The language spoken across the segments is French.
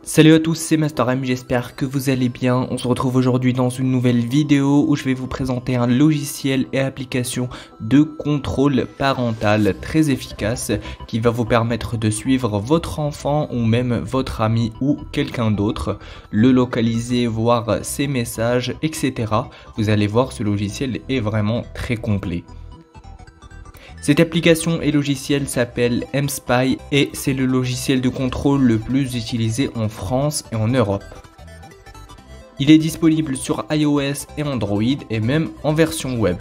Salut à tous, c'est Master M, j'espère que vous allez bien. On se retrouve aujourd'hui dans une nouvelle vidéo où je vais vous présenter un logiciel et application de contrôle parental très efficace qui va vous permettre de suivre votre enfant ou même votre ami ou quelqu'un d'autre, le localiser, voir ses messages, etc. Vous allez voir, ce logiciel est vraiment très complet. Cette application et logiciel s'appelle mSpy et c'est le logiciel de contrôle le plus utilisé en France et en Europe. Il est disponible sur iOS et Android et même en version web.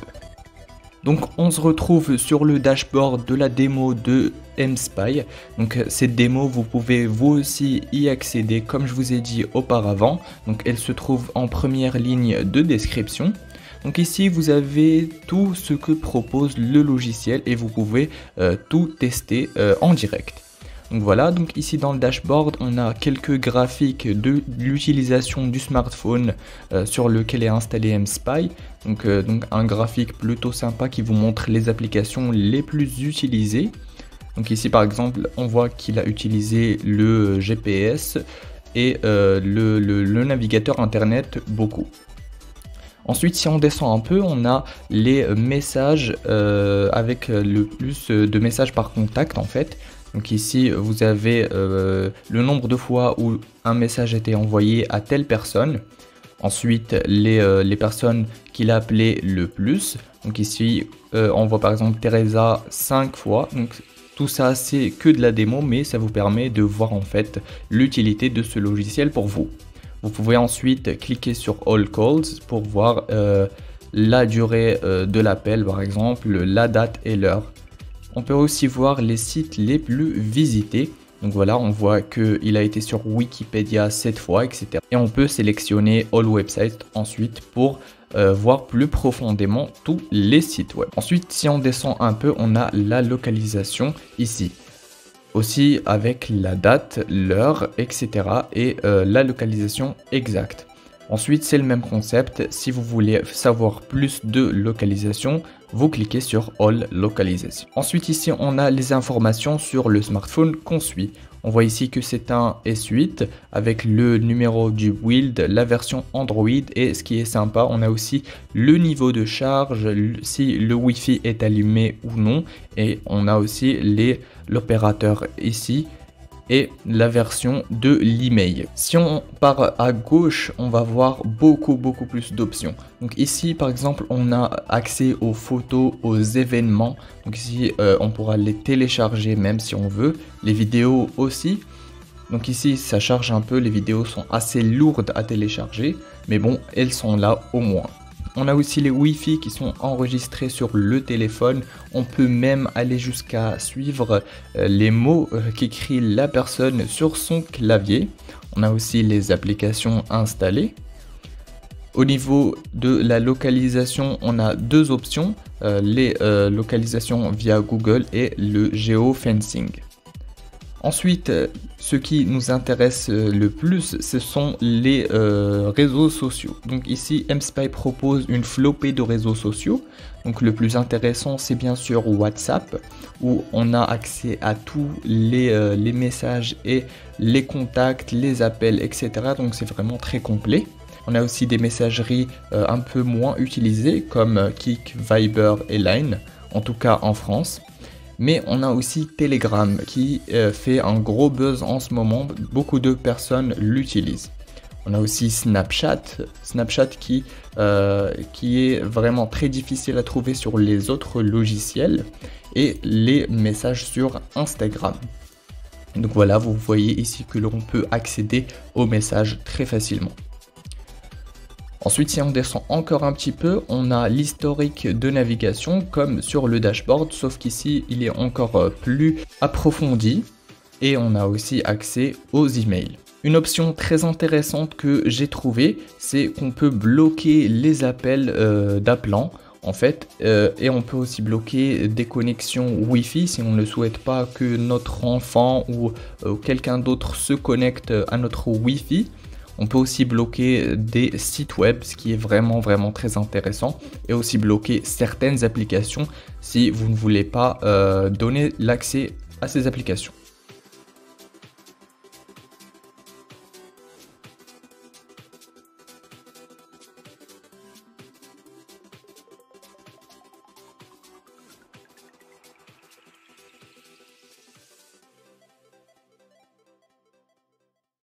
Donc on se retrouve sur le dashboard de la démo de mSpy. Donc cette démo, vous pouvez vous aussi y accéder comme je vous ai dit auparavant. Donc elle se trouve en première ligne de description. Donc ici vous avez tout ce que propose le logiciel et vous pouvez tout tester en direct. Donc voilà, donc ici dans le dashboard on a quelques graphiques de l'utilisation du smartphone sur lequel est installé mSpy. Donc un graphique plutôt sympa qui vous montre les applications les plus utilisées. Donc ici par exemple on voit qu'il a utilisé le GPS et le navigateur internet beaucoup. Ensuite, si on descend un peu, on a les messages avec le plus de messages par contact en fait. Donc ici, vous avez le nombre de fois où un message a été envoyé à telle personne. Ensuite, les personnes qu'il a appelées le plus. Donc ici, on voit par exemple Teresa 5 fois. Donc tout ça, c'est que de la démo, mais ça vous permet de voir en fait l'utilité de ce logiciel pour vous. Vous pouvez ensuite cliquer sur All Calls pour voir la durée de l'appel par exemple, la date et l'heure. On peut aussi voir les sites les plus visités. Donc voilà, on voit qu'il a été sur Wikipédia 7 fois, etc. Et on peut sélectionner All Websites ensuite pour voir plus profondément tous les sites web. Ensuite, si on descend un peu, on a la localisation ici. Aussi avec la date, l'heure, etc. et la localisation exacte. Ensuite, c'est le même concept. Si vous voulez savoir plus de localisation, vous cliquez sur All Localization. Ensuite, ici, on a les informations sur le smartphone qu'on suit. On voit ici que c'est un S8 avec le numéro du build, la version Android et ce qui est sympa, on a aussi le niveau de charge, si le Wi-Fi est allumé ou non et on a aussi l'opérateur ici et la version de l'email. Si on part à gauche, on va voir beaucoup plus d'options. Donc ici par exemple on a accès aux photos, aux événements. Donc ici on pourra les télécharger même si on veut, les vidéos aussi. Donc ici ça charge un peu, les vidéos sont assez lourdes à télécharger, mais bon elles sont là au moins. On a aussi les Wi-Fi qui sont enregistrés sur le téléphone. On peut même aller jusqu'à suivre les mots qu'écrit la personne sur son clavier. On a aussi les applications installées. Au niveau de la localisation, on a deux options, les localisations via Google et le géofencing. Ensuite, ce qui nous intéresse le plus, ce sont les réseaux sociaux. Donc ici, mSpy propose une flopée de réseaux sociaux. Donc le plus intéressant, c'est bien sûr WhatsApp, où on a accès à tous les messages et les contacts, les appels, etc. Donc c'est vraiment très complet. On a aussi des messageries un peu moins utilisées, comme Kik, Viber et Line, en tout cas en France. Mais on a aussi Telegram qui fait un gros buzz en ce moment, beaucoup de personnes l'utilisent. On a aussi Snapchat qui est vraiment très difficile à trouver sur les autres logiciels et les messages sur Instagram. Donc voilà, vous voyez ici que l'on peut accéder aux messages très facilement. Ensuite, si on descend encore un petit peu, on a l'historique de navigation comme sur le dashboard, sauf qu'ici, il est encore plus approfondi et on a aussi accès aux emails. Une option très intéressante que j'ai trouvée, c'est qu'on peut bloquer les appels d'appelants en fait, et on peut aussi bloquer des connexions Wi-Fi si on ne souhaite pas que notre enfant ou quelqu'un d'autre se connecte à notre Wi-Fi. On peut aussi bloquer des sites web, ce qui est vraiment très intéressant, et aussi bloquer certaines applications si vous ne voulez pas donner l'accès à ces applications.